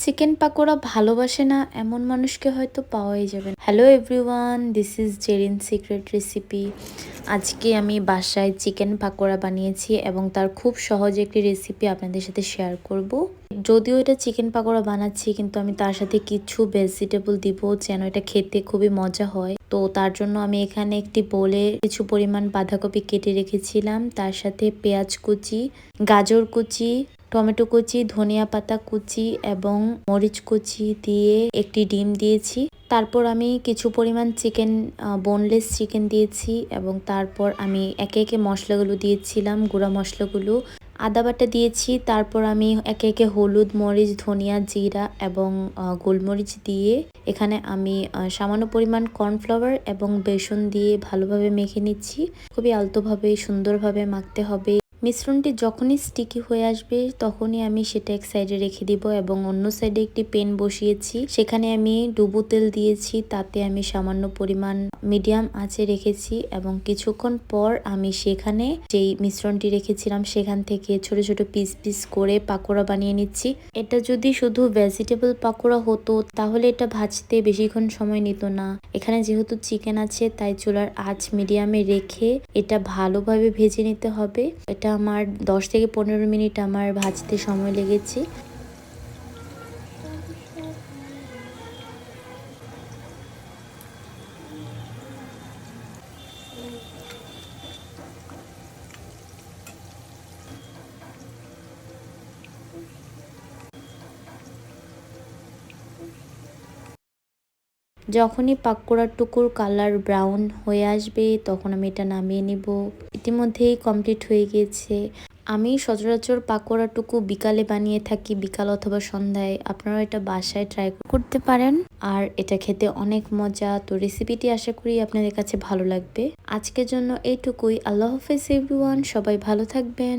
Chicken pakora ভালোবাসে না এমন মানুষকে হয়তো পাওয়াই যাবে না। Hello everyone, this is Jerin secret recipe. আজকে আমি বাসায় চিকেন পাকোড়া বানিয়েছি এবং তার খুব সহজ একটি রেসিপি আপনাদের সাথে শেয়ার করব। যদিও এটা চিকেন পাকোড়া বানাচ্ছি, কিন্তু আমি তার সাথে কিছু ভেজিটেবল দিব যেন এটা খেতে খুবই মজা হয়। তো তার জন্য আমি এখানে একটি বোলে কিছু পরিমাণ বাঁধাকপি কেটে রেখেছিলাম, তার সাথে পেঁয়াজ কুচি, গাজর কুচি, টমেটো কুচি, ধনিয়া পাতা কুচি এবং মরিচ কুচি দিয়ে একটি ডিম দিয়েছি। তারপর আমি কিছু পরিমাণ চিকেন, বোনলেস চিকেন দিয়েছি এবং তারপর আমি একে একে মশলাগুলো দিয়েছিলাম, গুঁড়া মশলাগুলো, আদা বাটা দিয়েছি। তারপর আমি একে একে হলুদ, মরিচ, ধনিয়া, জিরা এবং গোলমরিচ দিয়ে এখানে আমি সামান্য পরিমাণ কর্নফ্লাওয়ার এবং বেসন দিয়ে ভালোভাবে মেখে নিচ্ছি। খুবই আলতোভাবে সুন্দরভাবে মাখতে হবে। মিশ্রণটি যখনই স্টিকি হয়ে আসবে তখনই আমি সেটা এক সাইডে রেখে দিব এবং অন্য সাইডে একটি পেন বসিয়েছি। সেখানে আমি ডুবো তেল দিয়েছি, তাতে আমি সামান্য পরিমাণ মিডিয়াম আঁচে রেখেছি এবং কিছুক্ষণ পর আমি সেখানে যেই মিশ্রণটি রেখেছিলাম সেখান থেকে ছোট ছোট পিস পিস করে পাকোড়া বানিয়ে নিচ্ছি। এটা যদি শুধু ভেজিটেবল পাকোড়া হতো তাহলে এটা ভাজতে বেশিক্ষণ সময় নিত না। এখানে যেহেতু চিকেন আছে তাই চুলার আঁচ মিডিয়ামে রেখে এটা ভালোভাবে ভেজে নিতে হবে। এটা আমার 10 থেকে 15 মিনিট আমার ভাজতে সময় লেগেছে। যখনই পাকোড়ার টুকুর কালার ব্রাউন হয়ে আসবে তখন আমি এটা নামিয়ে নিব। ইতিমধ্যেই কমপ্লিট হয়ে গিয়েছে। আমি সচরাচর পাকোড়াটুকু বিকালে বানিয়ে থাকি, বিকাল অথবা সন্ধ্যায়। আপনারা এটা বাসায় ট্রাই করতে পারেন, আর এটা খেতে অনেক মজা। তো রেসিপিটি আশা করি আপনাদের কাছে ভালো লাগবে। আজকের জন্য এইটুকুই। আল্লাহ হাফেজ এভরিওয়ান, সবাই ভালো থাকবেন।